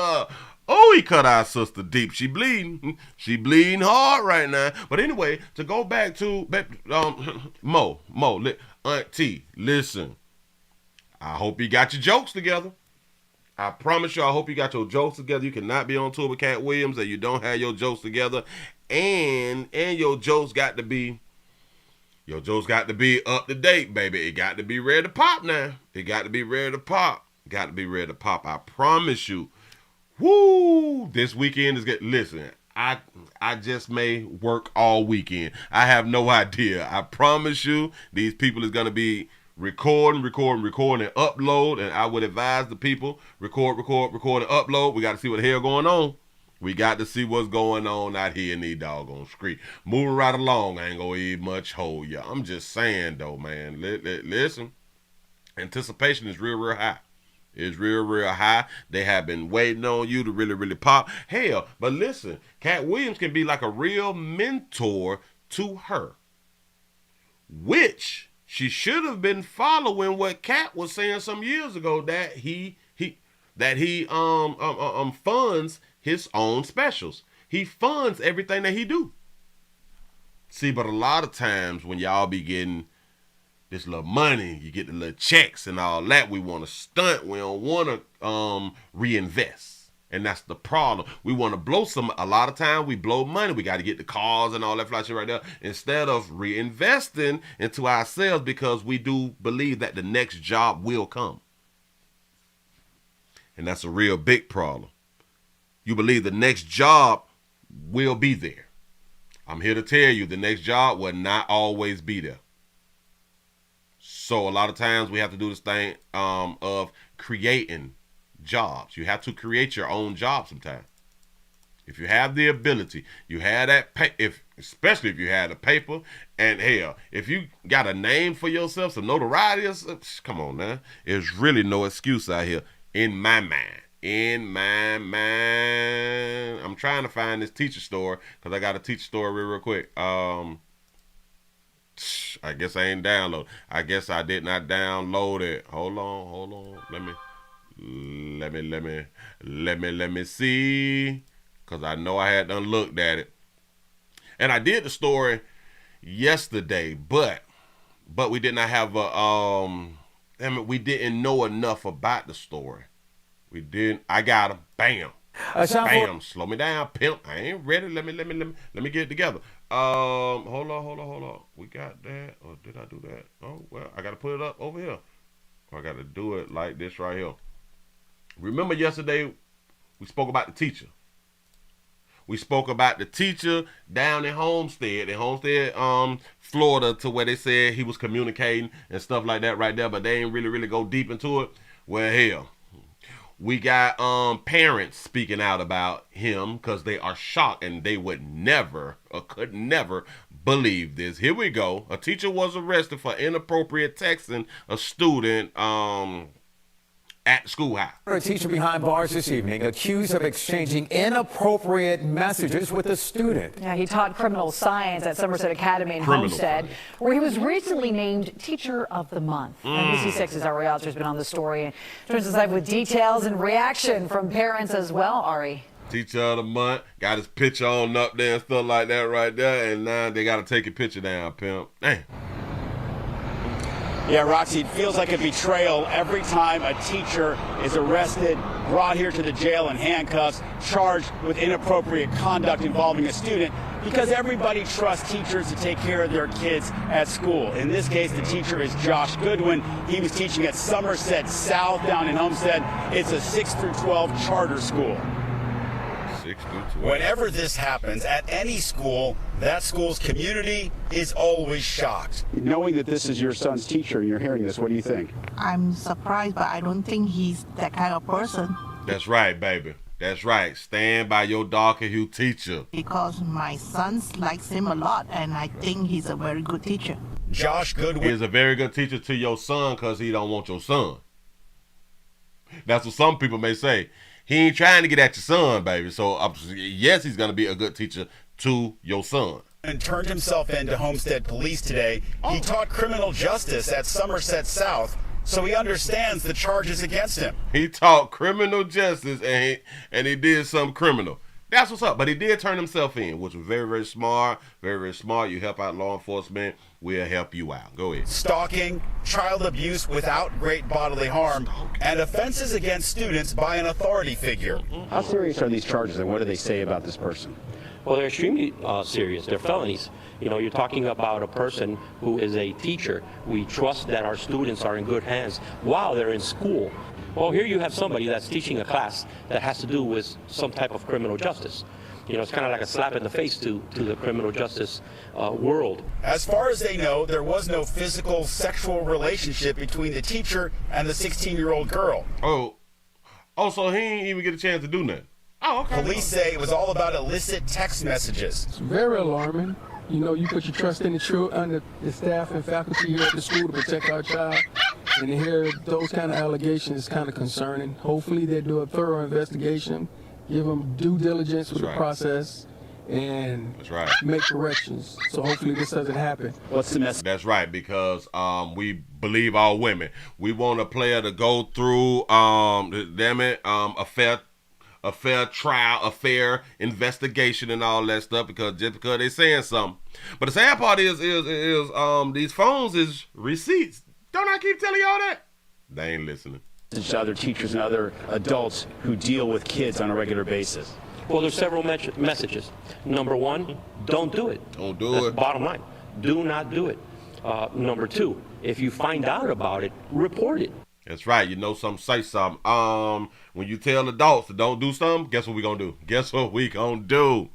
Oh, he cut our sister deep. She bleeding. She bleeding hard right now. But anyway, to go back to Mo, Auntie, listen. I hope you got your jokes together. I promise you, I hope you got your jokes together. You cannot be on tour with Katt Williams and you don't have your jokes together. And your jokes got to be up to date, baby. It got to be ready to pop now. It got to be ready to pop. Got to be ready to pop. I promise you. Woo! This weekend is good. Listen, I just may work all weekend. I have no idea. I promise you, these people is gonna be recording, and upload. And I would advise the people record, and upload. We got to see what the hell going on. We got to see what's going on out here in these doggone street. Moving right along, I ain't gonna even much hold ya. I'm just saying though, man. Listen, anticipation is real high. It's real high. They have been waiting on you to really pop. Hell, but listen, Katt Williams can be like a real mentor to her, which she should have been following what Katt was saying some years ago, that he funds his own specials. He funds everything that he do. See, but a lot of times when y'all be getting this little money, you get the little checks and all that, we want to stunt. We don't want to reinvest. And that's the problem. We want to blow a lot of time we blow money. We got to get the cars and all that fly shit right there instead of reinvesting into ourselves, because we do believe that the next job will come. And that's a real big problem. You believe the next job will be there. I'm here to tell you, the next job will not always be there. So a lot of times we have to do this thing of creating jobs. You have to create your own job sometimes. If you have the ability, you have that especially if you have the paper, and hell, if you got a name for yourself, some notoriety, come on now. There's really no excuse out here in my mind. I'm trying to find this teacher store because I got a teacher store real quick. I guess I ain't download. I guess I did not download it. Hold on. Let me see. Cause I know I had done looked at it. And I did the story yesterday, but we did not have we didn't know enough about the story. We didn't. I got him. Bam. Bam. Slow me down, pimp. I ain't ready. Let me get it together. Hold on. We got that. Or did I do that? Oh, well, I got to put it up over here. Or I got to do it like this right here. Remember yesterday we spoke about the teacher. We spoke about the teacher down in Homestead, Florida, to where they said he was communicating and stuff like that right there, but they ain't really go deep into it. Well, hell, we got parents speaking out about him because they are shocked and they would never or could never believe this. Here we go. A teacher was arrested for inappropriate texting a student at the schoolhouse. A teacher behind bars this evening accused of exchanging inappropriate messages with a student. Yeah, he taught criminal science at Somerset Academy in Homestead, where he was recently named Teacher of the Month. NBC6's Ari Alter's been on the story and joins us live with details and reaction from parents as well. Ari. Teacher of the Month, got his picture on up there and stuff like that right there, and now they got to take your picture down, pimp. Damn. Yeah, Roxy, it feels like a betrayal every time a teacher is arrested, brought here to the jail in handcuffs, charged with inappropriate conduct involving a student, because everybody trusts teachers to take care of their kids at school. In this case, the teacher is Josh Goodwin. He was teaching at Somerset South down in Homestead. It's a 6 through 12 charter school. Whenever this happens at any school, that school's community is always shocked. Knowing that this is your son's teacher and you're hearing this, what do you think? I'm surprised, but I don't think he's that kind of person. That's right, baby. That's right. Stand by your darker hue teacher. Because my son likes him a lot, and I think he's a very good teacher. Josh Goodwin is a very good teacher to your son because he don't want your son. That's what some people may say. He ain't trying to get at your son, baby. So, yes, he's going to be a good teacher to your son. And turned himself into Homestead Police today. He taught criminal justice at Somerset South, so he understands the charges against him. He taught criminal justice and he did some criminal. That's what's up. But he did turn himself in, which was very, very smart. Very, very smart. You help out law enforcement, we'll help you out. Go ahead. Stalking, child abuse without great bodily harm, and offenses against students by an authority figure. How serious are these charges, and what do they say about this person? Well, they're extremely serious. They're felonies. You know, you're talking about a person who is a teacher. We trust that our students are in good hands while they're in school. Well, here you have somebody that's teaching a class that has to do with some type of criminal justice. You know, it's kind of like a slap in the face to the criminal justice world. As far as they know, there was no physical sexual relationship between the teacher and the 16-year-old girl. Oh, so he didn't even get a chance to do nothing. Oh, okay. Police say it was all about illicit text messages. It's very alarming. You know, you put your trust in the staff and faculty here at the school to protect our child. And to hear those kind of allegations is kind of concerning. Hopefully they do a thorough investigation, give them due diligence with the process, and make corrections. So hopefully this doesn't happen. What's the message? That's right, because we believe all women. We want a player to go through, a fair trial, a fair investigation and all that stuff, because just because they saying something. But the sad part is these phones is receipts. Don't I keep telling y'all that? They ain't listening. To other teachers and other adults who deal with kids on a regular basis. Well, there's several messages. Number one, don't do it. Don't do That's it. Bottom line, do not do it. Number two, if you find out about it, report it. That's right. You know something, say something. When you tell adults to don't do something, guess what we gonna do? Guess what we gonna do?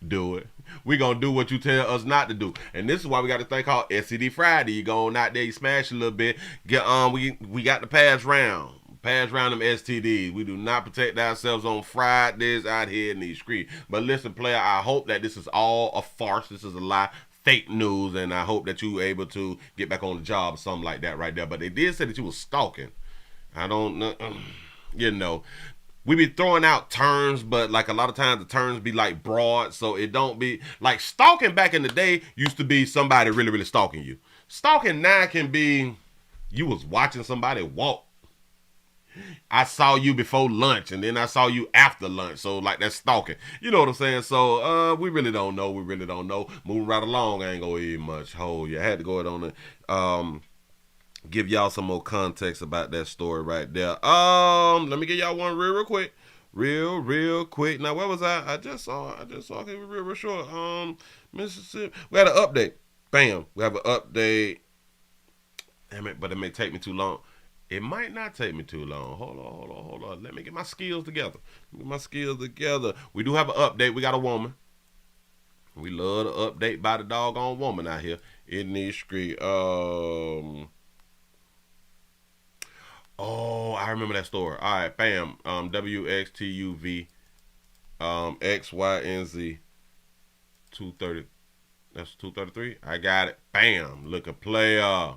Do it. We gonna do what you tell us not to do. And this is why we got a thing called STD Friday. You go on out there, you smash a little bit. Get we got to pass round them STDs. We do not protect ourselves on Fridays out here in these streets. But listen, player, I hope that this is all a farce. This is a lie. Fake news, and I hope that you were able to get back on the job or something like that right there. But they did say that you was stalking. I don't know. You know, we be throwing out terms, but like a lot of times the terms be like broad, so it don't be like stalking back in the day used to be somebody really, really stalking you. Stalking now can be you was watching somebody walk. I saw you before lunch, and then I saw you after lunch. So, like, that's stalking. You know what I'm saying? So, we really don't know. We really don't know. Moving right along, I ain't gonna eat much. Hold you. I had to go on and give y'all some more context about that story right there. Let me give y'all one real quick. Real quick. Now, where was I? I just saw. Okay, real short. Mississippi. We had an update. Bam. We have an update. Damn it, but it may take me too long. It might not take me too long. Hold on. Let me get my skills together. We do have an update. We got a woman. We love to update by the doggone woman out here in these streets. Oh, I remember that story. All right, bam. WXTUV XYNZ 230. That's 233. I got it. Bam. Look a player.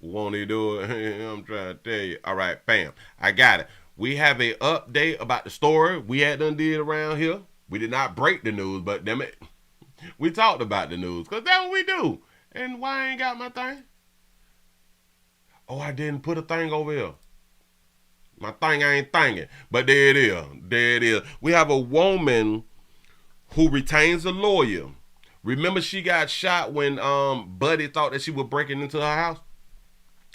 Won't he do it? I'm trying to tell you. All right, bam. I got it. We have a update about the story we had done did around here. We did not break the news, but damn it, we talked about the news, because that's what we do. And why I ain't got my thing? Oh, I didn't put a thing over here. My thing I ain't thinging. But there it is. We have a woman who retains a lawyer. Remember, she got shot when Buddy thought that she was breaking into her house?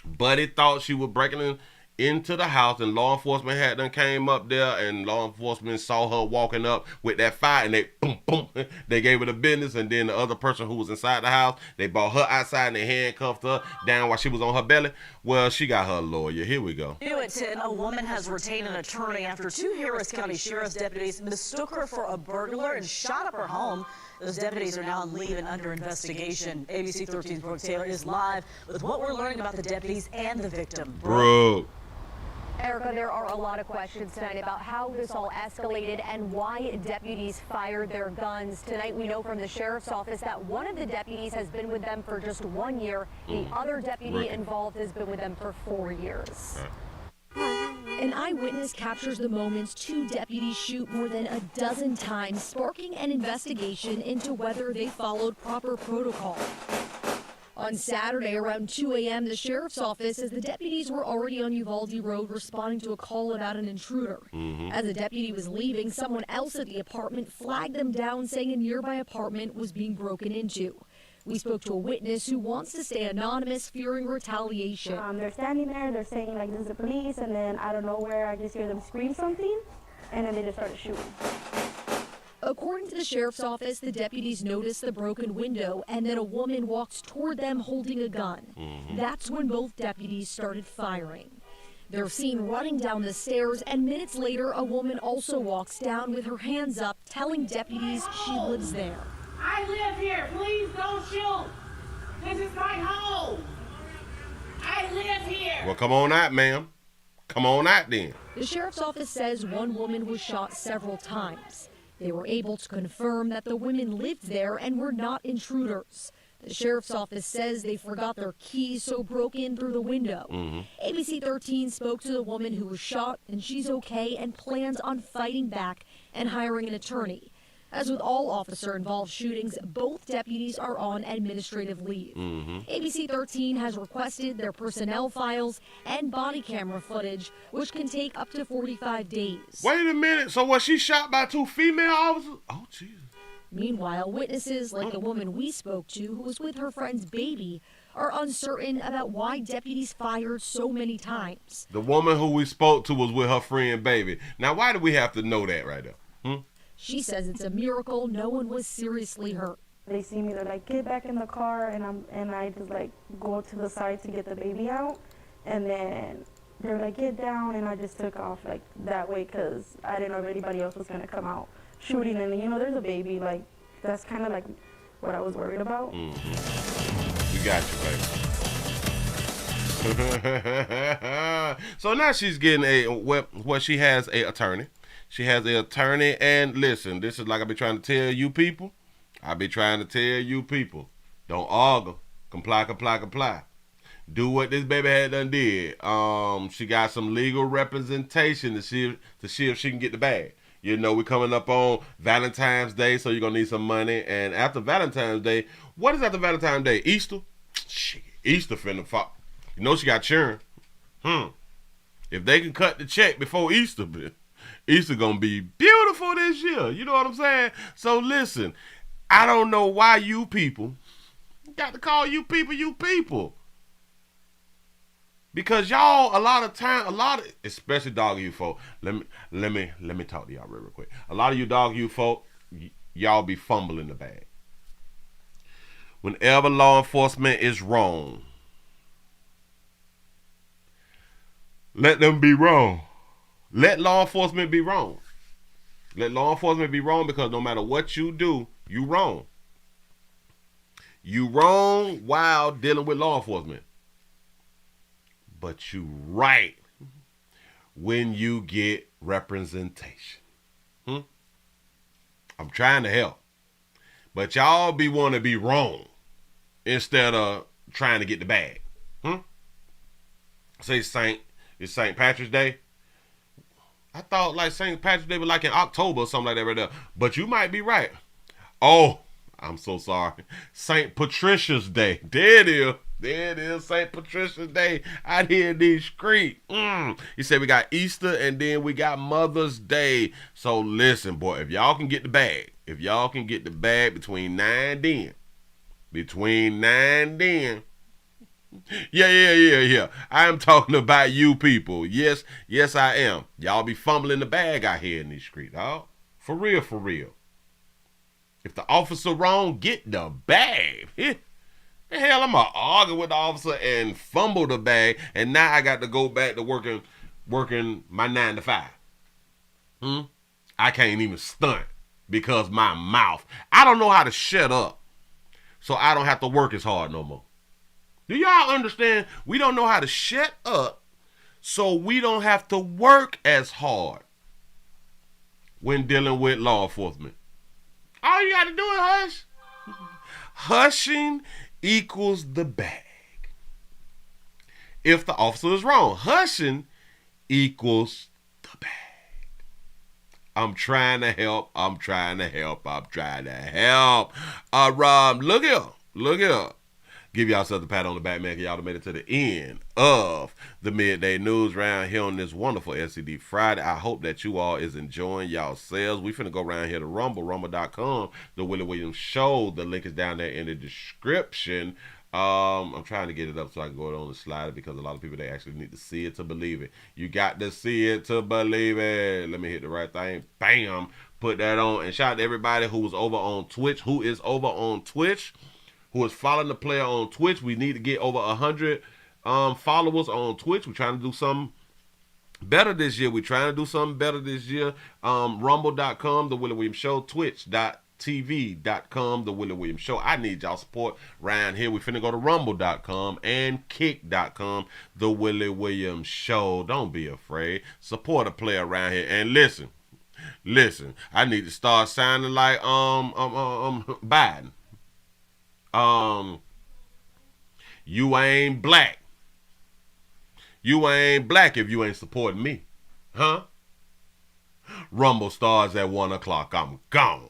Buddy thought she was breaking into the house, and law enforcement had done came up there, and law enforcement saw her walking up with that fire, and they boom, they gave her the business. And then the other person who was inside the house, they brought her outside and they handcuffed her down while she was on her belly. Well, she got her lawyer. Here we go. New at 10, a woman has retained an attorney after two Harris County Sheriff's deputies mistook her for a burglar and shot up her home. Those deputies are now on leave and under investigation. ABC 13's Brooke Taylor is live with what we're learning about the deputies and the victim. Brooke. Erica, there are a lot of questions tonight about how this all escalated and why deputies fired their guns. Tonight, we know from the sheriff's office that one of the deputies has been with them for just 1 year. The other deputy involved has been with them for 4 years. An eyewitness captures the moments two deputies shoot more than a dozen times, sparking an investigation into whether they followed proper protocol. On Saturday around 2 a.m., the sheriff's office says the deputies were already on Uvalde Road responding to a call about an intruder. As the deputy was leaving, someone else at the apartment flagged them down, saying a nearby apartment was being broken into. We spoke to a witness who wants to stay anonymous, fearing retaliation. They're standing there, they're saying like this is the police, and then out of nowhere I just hear them scream something, and then they just started shooting. According to the sheriff's office, the deputies noticed the broken window, and then a woman walks toward them holding a gun. That's when both deputies started firing. They're seen running down the stairs, and minutes later, a woman also walks down with her hands up, telling deputies she lives there. I live here. Please don't shoot. This is my home. I live here. Well, come on out, ma'am. Come on out then. The sheriff's office says one woman was shot several times. They were able to confirm that the women lived there and were not intruders. The sheriff's office says they forgot their keys, so broke in through the window. ABC 13 spoke to the woman who was shot, and she's okay and plans on fighting back and hiring an attorney. As with all officer-involved shootings, both deputies are on administrative leave. ABC 13 has requested their personnel files and body camera footage, which can take up to 45 days. Wait a minute. So was she shot by 2 female officers? Oh, Jesus. Meanwhile, witnesses like the woman we spoke to, who was with her friend's baby, are uncertain about why deputies fired so many times. The woman who we spoke to was with her friend baby. Now, why do we have to know that right there? She says it's a miracle no one was seriously hurt. They see me, they're like, get back in the car, and I just like go to the side to get the baby out, and then they're like, get down, and I just took off like that way because I didn't know if anybody else was gonna come out shooting, and you know, there's a baby, like that's kind of like what I was worried about. We got you, baby. So now she's getting she has a attorney. She has an attorney, and listen, this is like I be trying to tell you people. I be trying to tell you people. Don't argue. Comply, comply, comply. Do what this baby had done did. She got some legal representation to see if she can get the bag. You know, we're coming up on Valentine's Day, so you're going to need some money. And after Valentine's Day, what is after Valentine's Day? Easter? Shit, Easter finna fuck. You know she got churn. If they can cut the check before Easter, Easter gonna be beautiful this year. You know what I'm saying? So listen, I don't know why you people got to call you people. Because y'all, especially dog you folk, let me talk to y'all real quick. A lot of you dog you folk, y'all be fumbling the bag. Whenever law enforcement is wrong, let them be wrong. Let law enforcement be wrong. Let law enforcement be wrong, because no matter what you do, you wrong. You wrong while dealing with law enforcement. But you right when you get representation. I'm trying to help. But y'all want to be wrong instead of trying to get the bag. Say it's St. Patrick's Day. I thought like St. Patrick's Day was like in October or something like that right there. But you might be right. Oh, I'm so sorry. St. Patricia's Day. There it is. There it is, St. Patricia's Day out here in these streets. He said we got Easter and then we got Mother's Day. So listen, boy, if y'all can get the bag, between 9 and 10, yeah. I am talking about you people. Yes, I am. Y'all be fumbling the bag out here in these streets, dog. For real. If the officer wrong, get the bag. The hell, I'm gonna argue with the officer and fumble the bag, and now I got to go back to working my 9 to 5. I can't even stunt because my mouth. I don't know how to shut up, so I don't have to work as hard no more. Do y'all understand? We don't know how to shut up, so we don't have to work as hard when dealing with law enforcement. All you got to do is hush. Hushing equals the bag. If the officer is wrong, hushing equals the bag. I'm trying to help. Look here. Give yourself a pat on the back, man, 'cause y'all made it to the end of the Midday News round here on this wonderful SCD Friday. I hope that you all is enjoying yourselves. We finna go around here to Rumble, rumble.com, the Willie Williams Show. The link is down there in the description. I'm trying to get it up so I can go on and slide it, because a lot of people, they actually need to see it to believe it. You got to see it to believe it. Let me hit the right thing. Bam. Put that on. And shout out to everybody who is over on Twitch, who is following the player on Twitch. We need to get over 100 followers on Twitch. We're trying to do something better this year. Rumble.com, the Willie Williams Show. Twitch.tv.com, the Willie Williams Show. I need y'all support around here. We finna go to rumble.com and kick.com, the Willie Williams Show. Don't be afraid. Support a player around here. And listen, I need to start sounding like Biden. You ain't black. You ain't black if you ain't supporting me. Huh? Rumble starts at 1 o'clock. I'm gone.